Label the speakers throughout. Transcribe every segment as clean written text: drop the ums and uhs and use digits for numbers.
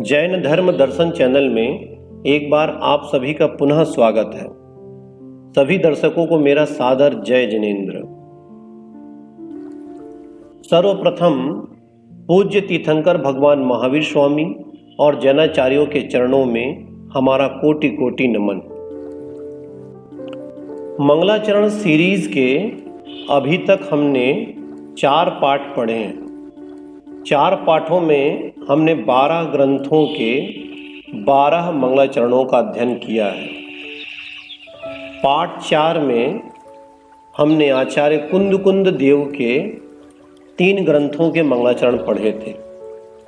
Speaker 1: जैन धर्म दर्शन चैनल में एक बार आप सभी का पुनः स्वागत है। सभी दर्शकों को मेरा सादर जय जिनेन्द्र। सर्वप्रथम पूज्य तीर्थंकर भगवान महावीर स्वामी और जैनाचार्यों के चरणों में हमारा कोटि कोटि नमन। मंगलाचरण सीरीज के अभी तक हमने 4 पाठ पढ़े हैं। 4 पाठों में हमने 12 ग्रंथों के 12 मंगलाचरणों का अध्ययन किया है। पाठ 4 में हमने आचार्य कुंद देव के 3 ग्रंथों के मंगलाचरण पढ़े थे।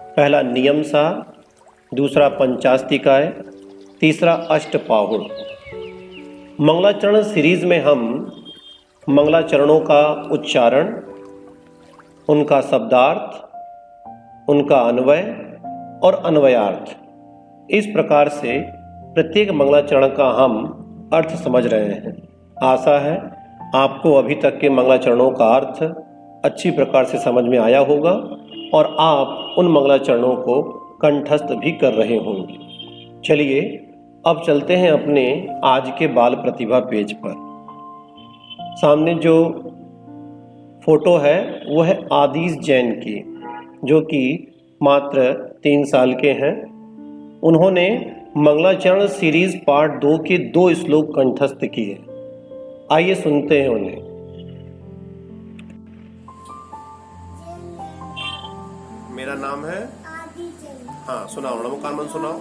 Speaker 1: पहला नियम सार, दूसरा पंचास्तिकाय, तीसरा अष्टपाहुड़। मंगलाचरण सीरीज में हम मंगलाचरणों का उच्चारण, उनका शब्दार्थ, उनका अन्वय और अन्वयार्थ, इस प्रकार से प्रत्येक मंगलाचरण का हम अर्थ समझ रहे हैं। आशा है आपको अभी तक के मंगलाचरणों का अर्थ अच्छी प्रकार से समझ में आया होगा और आप उन मंगलाचरणों को कंठस्थ भी कर रहे होंगे। चलिए अब चलते हैं अपने आज के बाल प्रतिभा पेज पर। सामने जो फोटो है वो है आदिश जैन की, जो कि मात्र 3 साल के हैं। उन्होंने मंगलाचरण सीरीज पार्ट 2 के 2 श्लोक कंठस्थ किए। आइए सुनते हैं उन्हें। मेरा नाम है
Speaker 2: आदिश जैन।
Speaker 1: हाँ सुनाओ, नमोकार मन सुनाओ।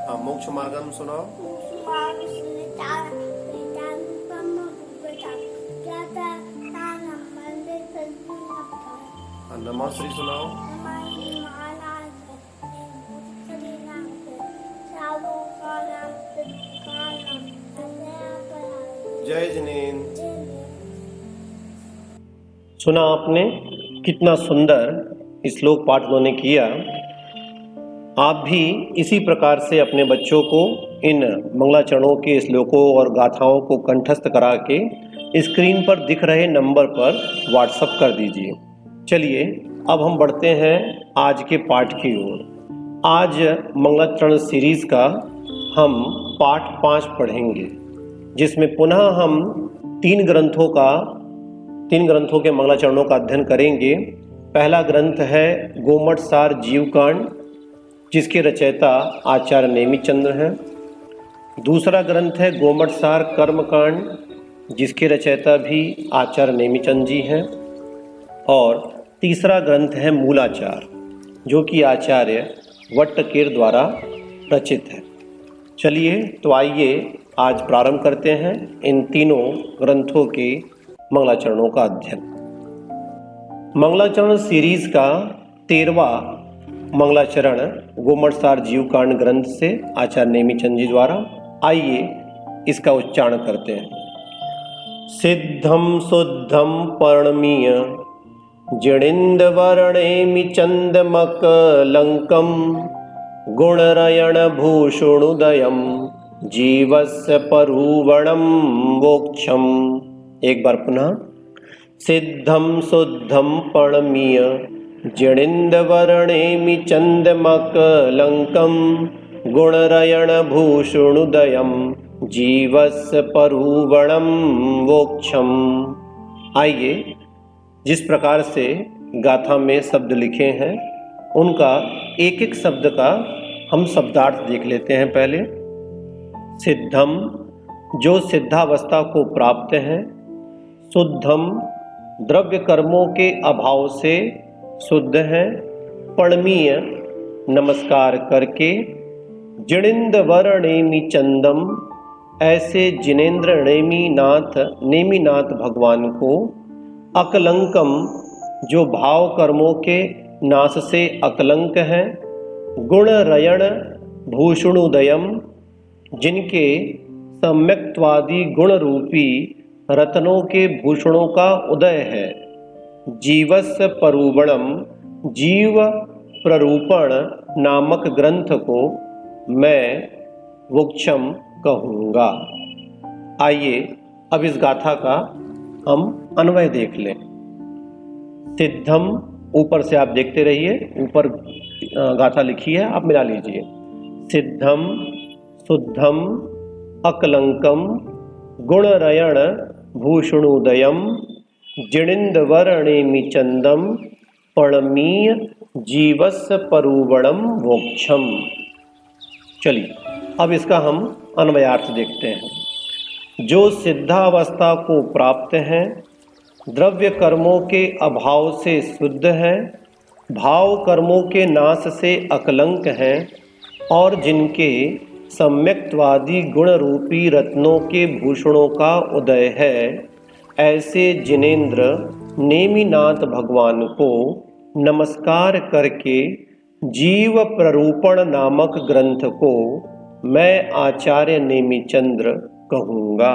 Speaker 1: हाँ मोक्ष मार्गम सुनाओ। हाँ नमस्ते सुनाओ। जय जिनेन्द्र। सुना आपने, कितना सुंदर श्लोक पाठ उन्होंने किया। आप भी इसी प्रकार से अपने बच्चों को इन मंगलाचरणों के श्लोकों और गाथाओं को कंठस्थ करा के स्क्रीन पर दिख रहे नंबर पर व्हाट्सएप कर दीजिए। चलिए अब हम बढ़ते हैं आज के पाठ की ओर। आज मंगलाचरण सीरीज का हम पाठ 5 पढ़ेंगे, जिसमें पुनः हम 3 ग्रंथों के मंगलाचरणों का अध्ययन करेंगे। पहला ग्रंथ है गोमट सार जीवकांड, जिसके रचयिता आचार्य नेमिचंद्र हैं। दूसरा ग्रंथ है गोमट सार कर्मकांड, जिसके रचयिता भी आचार्य नेमिचंद जी हैं। और तीसरा ग्रंथ है मूलाचार, जो कि आचार्य वट्टकेर द्वारा रचित है। चलिए तो आइए आज प्रारंभ करते हैं इन तीनों ग्रंथों के मंगलाचरणों का अध्ययन। मंगलाचरण सीरीज का 13वां मंगलाचरण गोमट सार जीवकांड ग्रंथ से आचार्य नेमिचंद जी द्वारा। आइए इसका उच्चारण करते हैं। सिद्धम शुद्धम पर्णमीय जिणेन्द्रवर्णेमि चंदमकलंकम गुणरयण भूषणोदयम जीवस्य परुवणम मोक्षम। एक बार पुनः। सिद्धम शुद्धम पर्णमीय जिणेन्द्रवर्णेमि चंदमकलंकम गुणरयण भूषणोदयम जीवस्य परुवणम मोक्षम। आइए जिस प्रकार से गाथा में शब्द लिखे हैं उनका एक एक शब्द का हम शब्दार्थ देख लेते हैं। पहले सिद्धम, जो सिद्धावस्था को प्राप्त है। शुद्धम, द्रव्य कर्मों के अभाव से शुद्ध है। पर्णमीय, नमस्कार करके। जिणेन्द्रवर्णेमि चंदम, ऐसे जिनेन्द्र नेमिनाथ भगवान को। अकलंकम, जो भाव कर्मों के नाश से अकलंक है। गुणरयण भूषणोदयम, जिनके सम्यक्त्वादि गुण रूपी रत्नों के भूषणों का उदय है। जीवस्य परुवणम, जीव प्ररूपण नामक ग्रंथ को मैं वोक्षम कहूँगा। आइए अब इस गाथा का हम अन्वय देख लें। सिद्धम, ऊपर से आप देखते रहिए, ऊपर गाथा लिखी है, आप मिला लीजिए। सिद्धम शुद्धम अकलंकम गुणरयण भूषणोदयम जिणिंदवर्णेमि चंदम पणमीय जीवस परूवणम वोक्षम। चलिए अब इसका हम अन्वयार्थ देखते हैं। जो सिद्धावस्था को प्राप्त हैं, द्रव्य कर्मों के अभाव से शुद्ध हैं, भाव कर्मों के नाश से अकलंक हैं और जिनके सम्यक्त्वादी गुण रूपी रत्नों के भूषणों का उदय है, ऐसे जिनेंद्र नेमिनाथ भगवान को नमस्कार करके जीव प्ररूपण नामक ग्रंथ को मैं आचार्य नेमिचंद्र कहूँगा।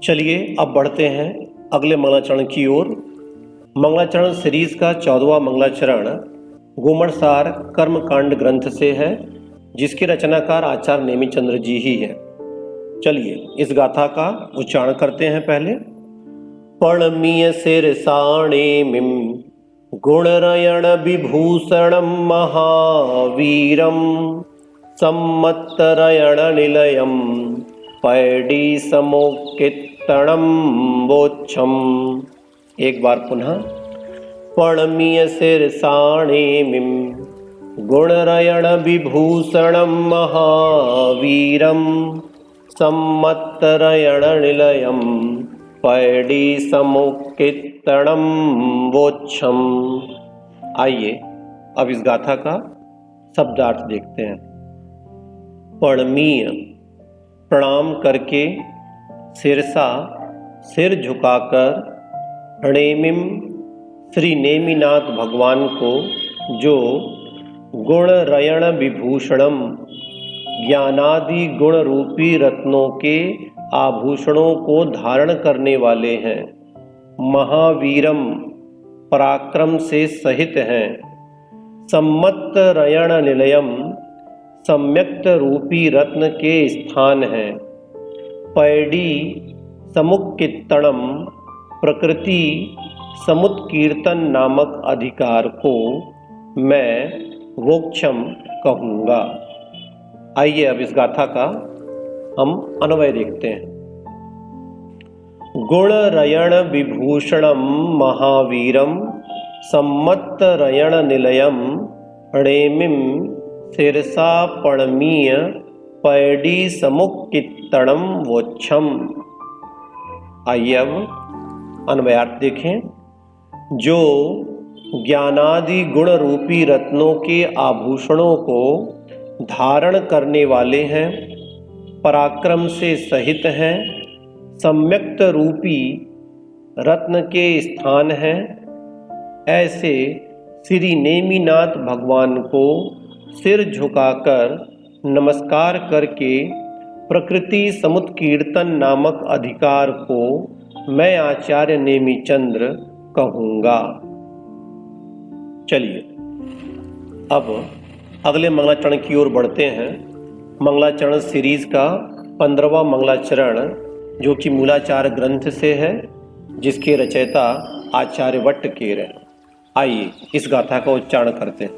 Speaker 1: चलिए अब बढ़ते हैं अगले मंगलाचरण की ओर। मंगलाचरण सीरीज का 14वां मंगलाचरण गोमणसार कर्मकांड ग्रंथ से है, जिसके रचनाकार आचार्य नेमिचंद्र जी ही है। चलिए इस गाथा का उच्चारण करते हैं पहले। पणमीय शिरसाणेमिं गुणरयण विभूषणं महावीरं सम्मत्तरयण निलयं पैडी समोकित्तणं वोक्षम। एक बार पुनः। पणमीय शिरसाणेमिं गुणरयण विभूषणं महावीरं सम्मत्तरयण निलयं पैडी समुक्कित्तणं वोक्षम। आइए अब इस गाथा का शब्दार्थ देखते हैं। पणमीय, प्रणाम करके, सिरसा, सिर झुकाकर, नेमिम, श्री नेमिनाथ भगवान को, जो गुणरयण विभूषणम, ज्ञानादि गुण रूपी रत्नों के आभूषणों को धारण करने वाले हैं, महावीरम, पराक्रम से सहित हैं, सम्मत्तरयण निलयम, सम्यक्त रूपी रत्न के स्थान हैं, पैडी समुक्कित्तणम, प्रकृति समुत्कीर्तन नामक अधिकार को मैं वोक्षम कहूँगा। आइए अब इस गाथा का हम अन्वय देखते हैं। गुणरयण विभूषणम महावीरम सम्मत्तरयण निलयम नेमिं शिरसा पणमीय पैडी समुक्कित्तणं वोक्षम। आइए अब अन्वयार्थ देखें। जो ज्ञानादि गुण रूपी रत्नों के आभूषणों को धारण करने वाले हैं, पराक्रम से सहित हैं, सम्यक्त रूपी रत्न के स्थान हैं, ऐसे श्री नेमिनाथ भगवान को सिर झुकाकर नमस्कार करके प्रकृति समुत्कीर्तन नामक अधिकार को मैं आचार्य नेमिचंद्र कहूँगा। चलिए अब अगले मंगलाचरण की ओर बढ़ते हैं। मंगलाचरण सीरीज का 15वां मंगलाचरण, जो कि मूलाचार ग्रंथ से है, जिसके रचयिता आचार्य वट्टकेर हैं। आइए इस गाथा का उच्चारण करते हैं।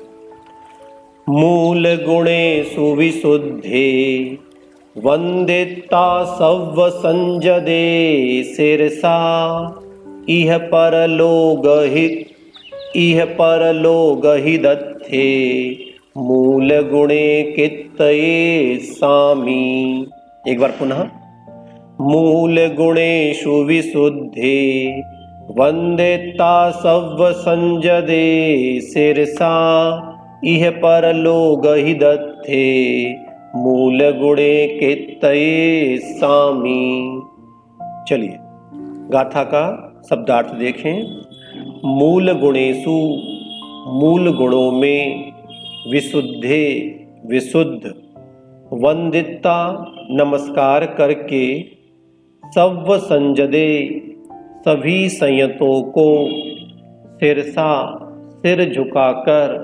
Speaker 1: मूल गुणे सुविशुद्धे वंदिता सव्व संजदे शिरसा इह परलोग हि दत्थे मूल गुणे कित्तये सामी। एक बार पुनः। मूल गुणेषु विशुद्धे वंदिता सव्व संजदे शिरसा इह परलोग हि दत्थे मूल गुणे कित्तये सामी। चलिए गाथा का शब्दार्थ देखें। मूल गुणेषु, मूल गुणों में, विशुद्धे, विशुद्ध, वंदिता, नमस्कार करके, सव्व संजदे, सभी संयतों को, सिरसा, सिर झुकाकर,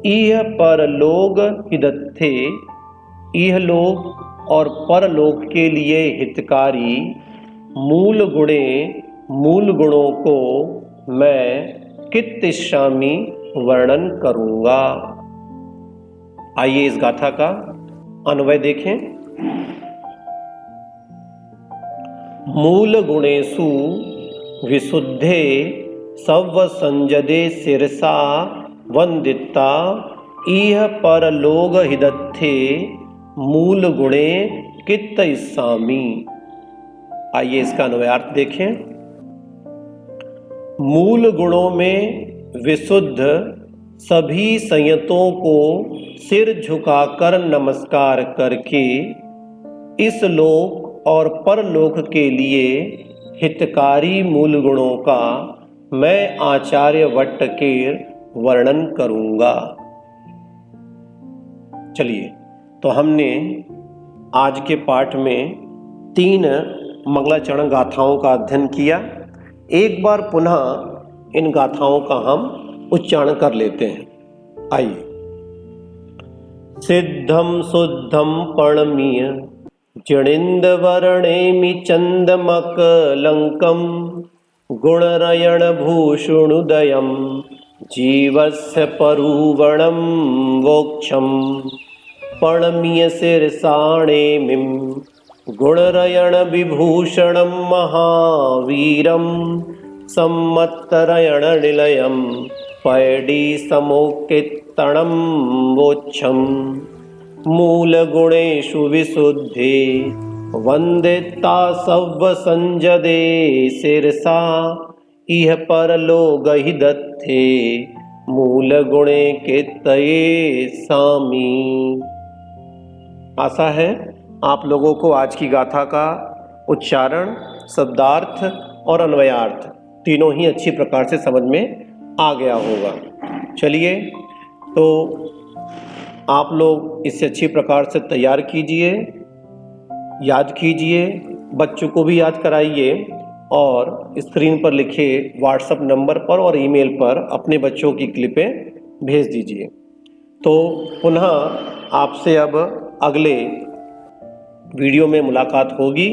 Speaker 1: इह परलोक हिदत्थे, इहलोक और परलोक के लिए हितकारी मूल गुणे, मूल गुणों को मैं कित्तिशामी वर्णन करूंगा। आइए इस गाथा का अन्वय देखें। मूल गुणेषु विशुद्धे सव्व संजदे शिरसा वंदिता, इह परलोक हिदत्थे मूल गुणे कित्तिशामी। आइए इसका अन्वयार्थ देखें। मूल गुणों में विशुद्ध सभी संयतों को सिर झुकाकर नमस्कार करके इस लोक और परलोक के लिए हितकारी मूल गुणों का मैं आचार्य वट्ट के वर्णन करूंगा। चलिए, तो हमने आज के पाठ में 3 मंगलाचरण गाथाओं का अध्ययन किया। एक बार पुनः इन गाथाओं का हम उच्चारण कर लेते हैं। आइए। सिद्धम शुद्धम प्रणमीय जणिंदवर्णेमि चंदमकलंकम, गुणरयण भूषणोदयम जीवस्य परुवणं वोक्षम, प्रणमीय शिरसाणेमिं गुणरयण विभूषणं महावीरं, सम्मत्तरयण निलयं पैडी समोक्तित्तणं वोच्छं, मूलगुणेषु विशुद्धे वंदिता सव्व संजदे शिरसा, इह परलोक हिदत्थे मूल गुणे कित्तये सामी। आशा है आप लोगों को आज की गाथा का उच्चारण, शब्दार्थ और अन्वयार्थ तीनों ही अच्छी प्रकार से समझ में आ गया होगा। चलिए, तो आप लोग इसे अच्छी प्रकार से तैयार कीजिए, याद कीजिए, बच्चों को भी याद कराइए और स्क्रीन पर लिखे व्हाट्सएप नंबर पर और ईमेल पर अपने बच्चों की क्लिपें भेज दीजिए। तो पुनः आपसे अब अगले वीडियो में मुलाकात होगी।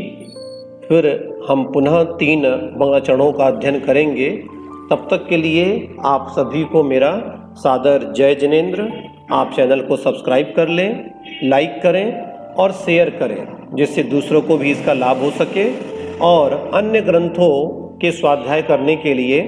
Speaker 1: फिर हम पुनः 3 मंगलाचरणों का अध्ययन करेंगे। तब तक के लिए आप सभी को मेरा सादर जय जिनेंद्र। आप चैनल को सब्सक्राइब कर लें, लाइक करें और शेयर करें, जिससे दूसरों को भी इसका लाभ हो सके। और अन्य ग्रंथों के स्वाध्याय करने के लिए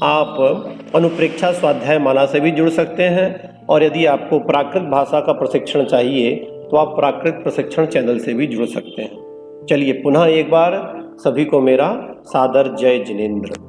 Speaker 1: आप अनुप्रेक्षा स्वाध्याय माला से भी जुड़ सकते हैं। और यदि आपको प्राकृत भाषा का प्रशिक्षण चाहिए तो आप प्राकृत प्रशिक्षण चैनल से भी जुड़ सकते हैं। चलिए, पुनः एक बार सभी को मेरा सादर जय जिनेंद्र।